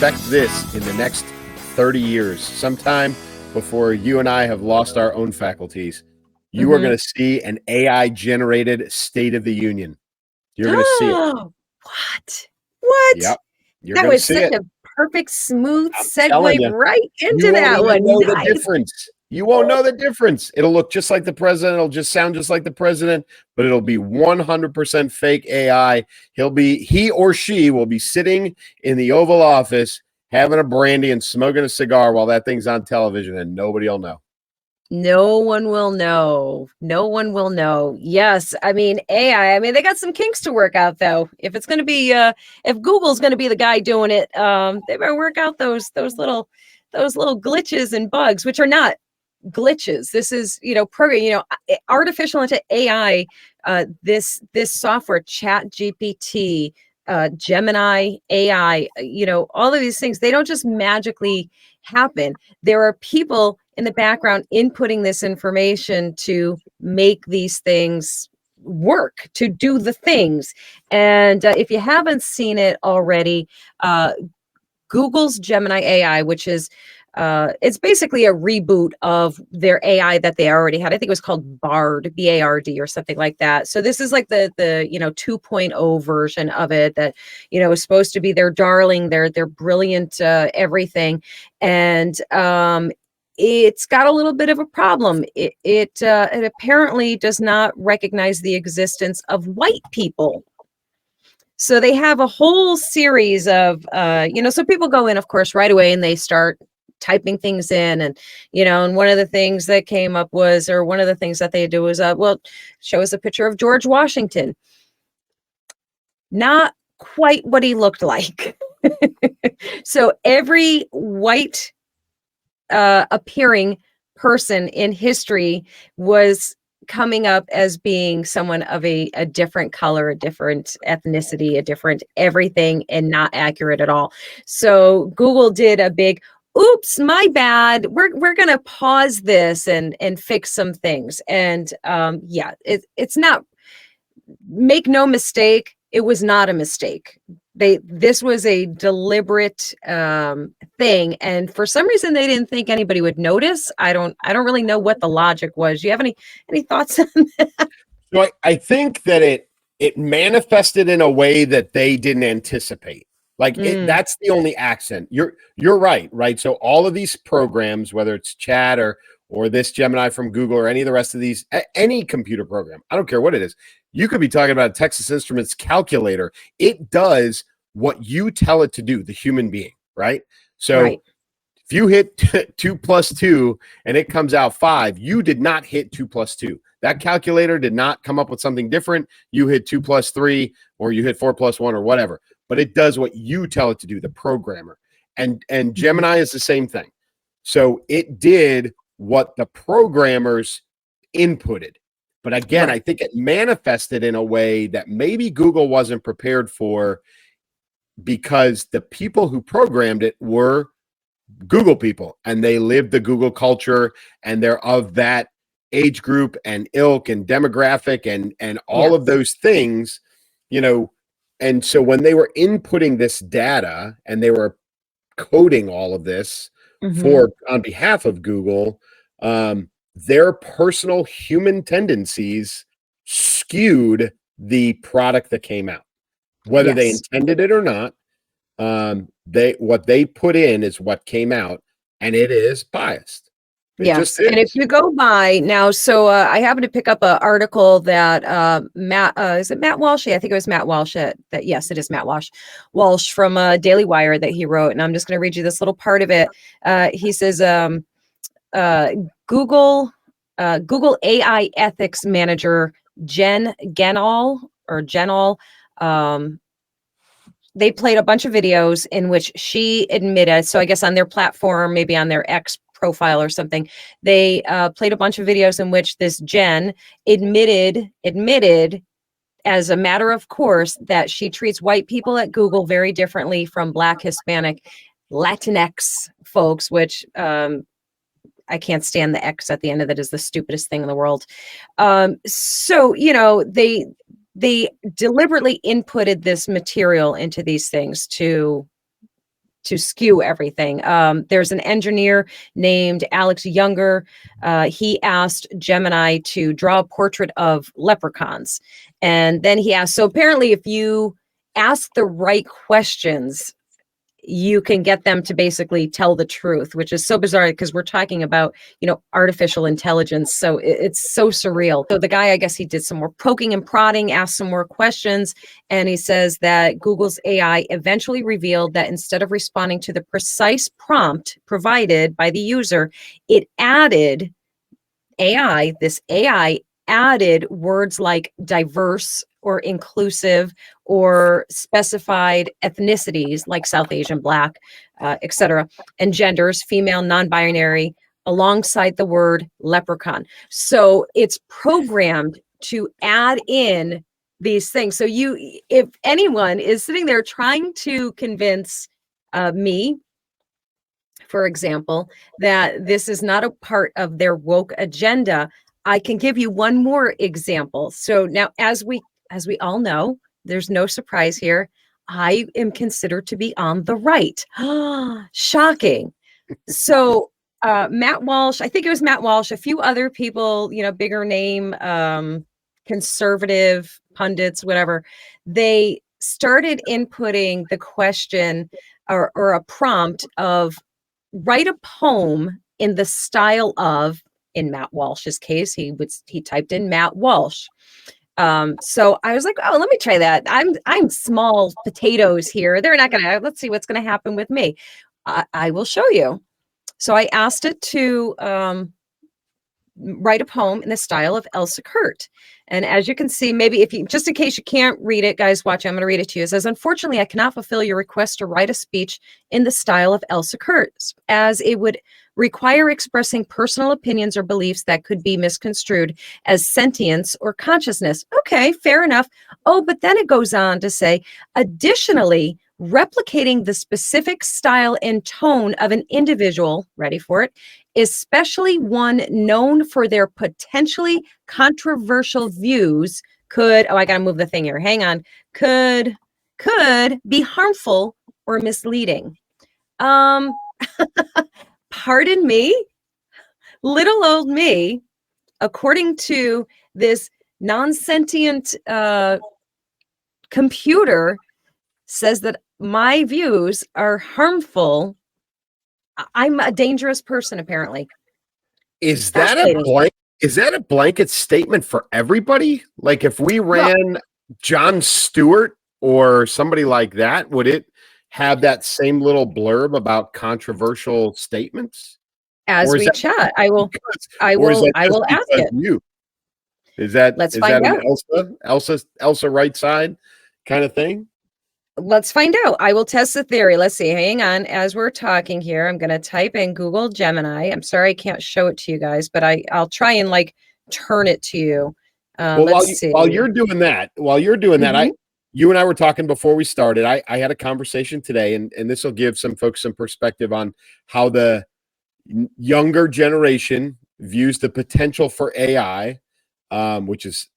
expect this in the next 30 years, sometime before you and I have lost our own faculties. You are going to see an AI-generated State of the Union. You're going to see it. What? Yep. You're That going to was see such it. a perfect, smooth telling segue you, right into you that won't one. even know Nice. the difference. You won't know the difference. It'll look just like the president. It'll just sound just like the president, but it'll be 100% fake AI. He or she will be sitting in the Oval Office having a brandy and smoking a cigar while that thing's on television, and nobody will know. No one will know. No one will know. Yes. I mean, AI, I mean, they got some kinks to work out though. If it's going to be, if Google's going to be the guy doing it, they better work out those little glitches and bugs, which are not glitches. This is, artificial into AI, this software, Chat GPT, GEMINI AI, all of these things, they don't just magically happen. There are people in the background inputting this information to make these things work, to do the things. And if you haven't seen it already, Google's Gemini AI, which is it's basically a reboot of their AI that they already had. I think it was called Bard, B-A-R-D or something like that. So this is like the 2.0 version of it that, is supposed to be their darling, their brilliant everything. And it's got a little bit of a problem. It apparently does not recognize the existence of white people. So they have a whole series of, so people go in, of course, right away and they start typing things in. And, and one of the things that came up was, or one of the things that they do is, show us a picture of George Washington. Not quite what he looked like. So every white appearing person in history was coming up as being someone of a different color, a different ethnicity, a different everything, and not accurate at all. So Google did a big, oops, my bad. We're gonna pause this and fix some things. And it's not, make no mistake, it was not a mistake. This was a deliberate thing, and for some reason they didn't think anybody would notice. I don't really know what the logic was. Do you have any thoughts on that? So I think that it manifested in a way that they didn't anticipate. That's the only accent. You're right. So all of these programs, whether it's Chat or this Gemini from Google or any of the rest of these, any computer program, I don't care what it is. You could be talking about a Texas Instruments calculator. It does what you tell it to do, the human being, right? So if you hit 2 + 2 and it comes out 5, you did not hit 2 + 2. That calculator did not come up with something different. You hit 2 + 3 or you hit 4 + 1 or whatever. But it does what you tell it to do, the programmer. And Gemini is the same thing. So it did what the programmers inputted. But again, I think it manifested in a way that maybe Google wasn't prepared for, because the people who programmed it were Google people and they lived the Google culture and they're of that age group and ilk and demographic and all of those things, And so when they were inputting this data and they were coding all of this on behalf of Google, their personal human tendencies skewed the product that came out, whether they intended it or not. What they put in is what came out, and it is biased. Yes, and if you go by now, so I happened to pick up an article that Matt, is it Matt Walsh? I think it was Matt Walsh. Yes, it is Matt Walsh from Daily Wire that he wrote, and I'm just going to read you this little part of it. He says, Google AI ethics manager Jen Genall, they played a bunch of videos in which she admitted, so I guess on their platform, maybe on their X profile or something, they played a bunch of videos in which this Jen admitted as a matter of course that she treats white people at Google very differently from Black, Hispanic, Latinx folks, which I can't stand the X at the end of it, is the stupidest thing in the world. So, they deliberately inputted this material into these things to skew everything. There's an engineer named Alex Younger. He asked Gemini to draw a portrait of leprechauns. And then he asked, so apparently if you ask the right questions, you can get them to basically tell the truth, which is so bizarre because we're talking about, artificial intelligence. So it's so surreal. So the guy, I guess he did some more poking and prodding, asked some more questions. And he says that Google's AI eventually revealed that instead of responding to the precise prompt provided by the user, this AI added words like diverse or inclusive or specified ethnicities like South Asian, Black, etc., and genders, female, non-binary, alongside the word leprechaun. So it's programmed to add in these things. So if anyone is sitting there trying to convince me, for example, that this is not a part of their woke agenda, I can give you one more example. So now, as we all know, there's no surprise here. I am considered to be on the right. Shocking. So Matt Walsh, I think it was Matt Walsh, a few other people, bigger name, conservative pundits, whatever, they started inputting the question or a prompt of write a poem in the style of, in Matt Walsh's case, he typed in Matt Walsh. So I was like, oh, let me try that. I'm small potatoes here. They're not gonna, let's see what's gonna happen with me. I will show you. So I asked it to write a poem in the style of Elsa. And as you can see, maybe just in case you can't read it, guys, watch, I'm going to read it to you. It says, unfortunately, I cannot fulfill your request to write a speech in the style of Elsa, as it would require expressing personal opinions or beliefs that could be misconstrued as sentience or consciousness. Okay, fair enough. Oh, but then it goes on to say, additionally, replicating the specific style and tone of an individual, ready for it, especially one known for their potentially controversial views could, oh, I gotta move the thing here, hang on, could be harmful or misleading. Pardon me, little old me, according to this non-sentient computer, says that my views are harmful. I'm a dangerous person, apparently. Is that a blanket statement for everybody? Like if we ran Jon Stewart or somebody like that, would it have that same little blurb about controversial statements? As we chat, I will ask it. Is that Let's find out. An Elsa right side kind of thing? Let's find out. I will test the theory. Let's see. Hang on. As we're talking here, I'm going to type in Google Gemini. I'm sorry I can't show it to you guys, but I'll try and turn it to you. While you're doing that, you and I were talking before we started. I had a conversation today, and this will give some folks some perspective on how the younger generation views the potential for AI, which is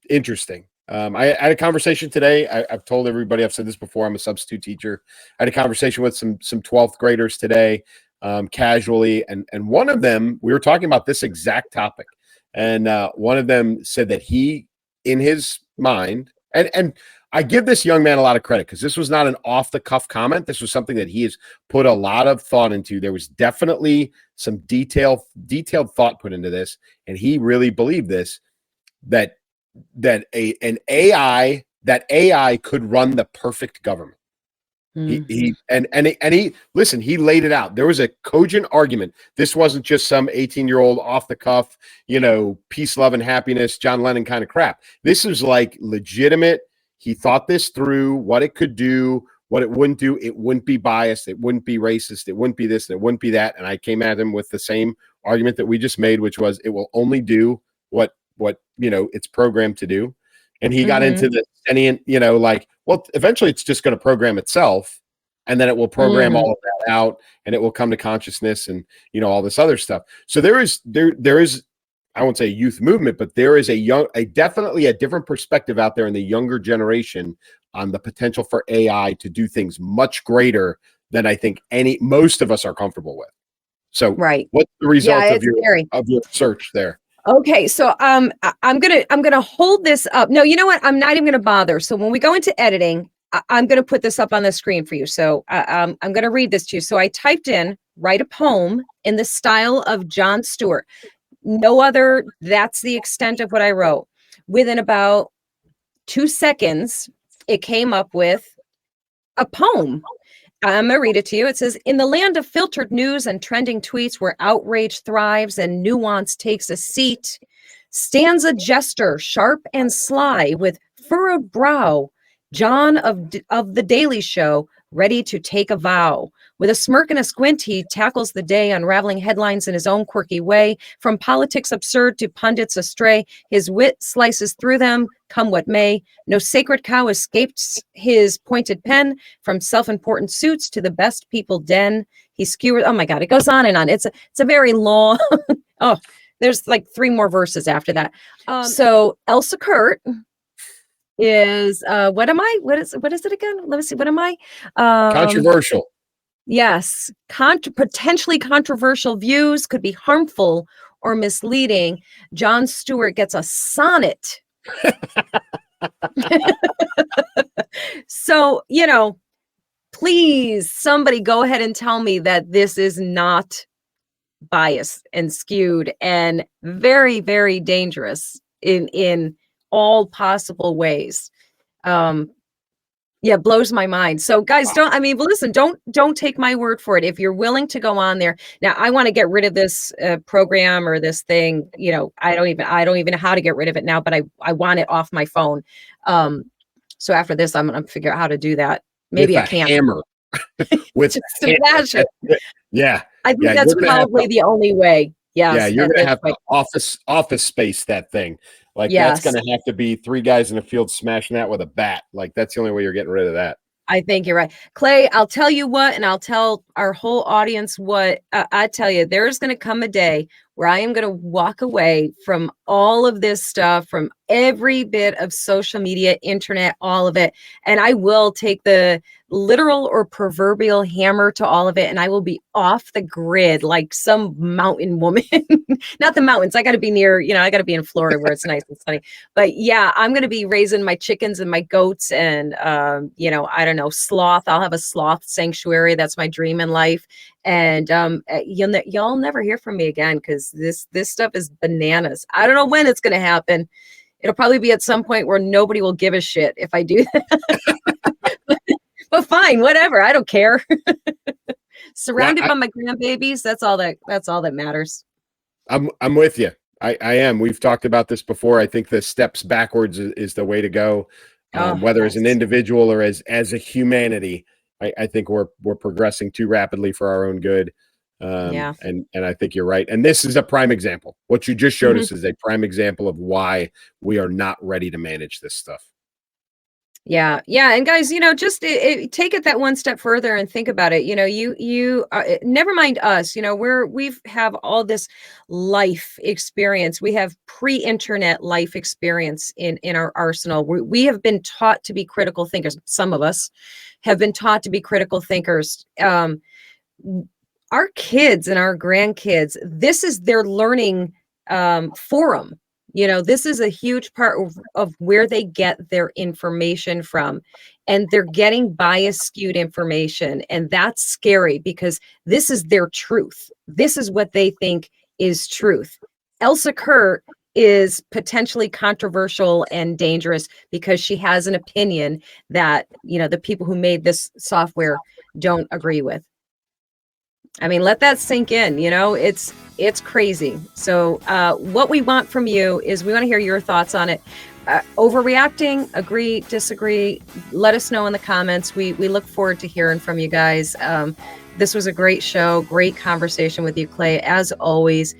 interesting. I had a conversation today. I've told everybody, I've said this before, I'm a substitute teacher. I had a conversation with some 12th graders today, casually, and one of them, we were talking about this exact topic, and one of them said that he, in his mind, and I give this young man a lot of credit because this was not an off-the-cuff comment. This was something that he has put a lot of thought into. There was definitely some detailed thought put into this, and he really believed this, that AI could run the perfect government. He listen, he laid it out. There was a cogent argument. This wasn't just some 18-year-old off the cuff, peace, love, and happiness, John Lennon kind of crap. This is like legitimate. He thought this through, what it could do, what it wouldn't do. It wouldn't be biased. It wouldn't be racist. It wouldn't be this. And it wouldn't be that. And I came at him with the same argument that we just made, which was it will only do what it's programmed to do. And he got into the sentient, eventually it's just going to program itself, and then it will program all of that out, and it will come to consciousness and all this other stuff. So there is I won't say a youth movement, but there is definitely a different perspective out there in the younger generation on the potential for AI to do things much greater than I think most of us are comfortable with. So right. what's the result Yeah, of your search there? Okay, so I'm gonna hold this up. No, you know what? I'm not even gonna bother. So when we go into editing, I'm gonna put this up on the screen for you. So I'm gonna read this to you. So I typed in write a poem in the style of Jon Stewart. No other. That's the extent of what I wrote. Within about 2 seconds, it came up with a poem. I'm going to read it to you. It says, in the land of filtered news and trending tweets where outrage thrives and nuance takes a seat, stands a jester, sharp and sly, with furrowed brow, John of the Daily Show, ready to take a vow. With a smirk and a squint, he tackles the day, unraveling headlines in his own quirky way. From politics absurd to pundits astray, his wit slices through them, come what may. No sacred cow escapes his pointed pen. From self-important suits to the best people den, he skewers. Oh my God, it goes on and on. It's a very long. Oh, there's like 3 more verses after that. So Elsa Kurt is what am I? What is it again? Let me see. What am I? Controversial. Yes, potentially controversial views, could be harmful or misleading. Jon Stewart gets a sonnet. So, please, somebody go ahead and tell me that this is not biased and skewed and very, very dangerous in all possible ways. Yeah, blows my mind. So guys, don't take my word for it. If you're willing to go on there. Now, I want to get rid of this program or this thing, I don't even know how to get rid of it now, but I want it off my phone. So after this, I'm going to figure out how to do that. Maybe I can't. Hammer. With just smash it. Yeah. I think that's probably the only way. Yes, yeah, you're gonna have to office space that thing. Like that's gonna have to be 3 guys in the field smashing that with a bat. Like that's the only way you're getting rid of that. I think you're right. Clay, I'll tell you what, and I'll tell our whole audience what. I tell you, there's going to come a day where I am going to walk away from all of this stuff, from every bit of social media, internet, all of it. And I will take the literal or proverbial hammer to all of it, and I will be off the grid like some mountain woman. Not the mountains. I got to be near, I got to be in Florida where it's nice and sunny. But yeah, I'm going to be raising my chickens and my goats and, I don't know, sloth. I'll have a sloth sanctuary. That's my dream in life. And y'all never hear from me again because this stuff is bananas. I don't know when it's going to happen. It'll probably be at some point where nobody will give a shit if I do that. But fine, whatever. I don't care. Surrounded by my grandbabies. That's all that matters. I'm with you. I am. We've talked about this before. I think the steps backwards is the way to go. Whether as an individual or as a humanity, I think we're progressing too rapidly for our own good. And I think you're right. And this is a prime example. What you just showed us is a prime example of why we are not ready to manage this stuff. Yeah. And guys, just take it that one step further and think about it. You never mind us, we've have all this life experience. We have pre-internet life experience in our arsenal. We have been taught to be critical thinkers. Some of us have been taught to be critical thinkers. Our kids and our grandkids, this is their learning forum. This is a huge part of where they get their information from, and they're getting bias skewed information. And that's scary because this is their truth. This is what they think is truth. Elsa Kurt is potentially controversial and dangerous because she has an opinion that, the people who made this software don't agree with. I mean, let that sink in, it's crazy. So what we want from you is we want to hear your thoughts on it. Overreacting, agree, disagree, let us know in the comments. We look forward to hearing from you guys. This was a great show, great conversation with you, Clay. As always,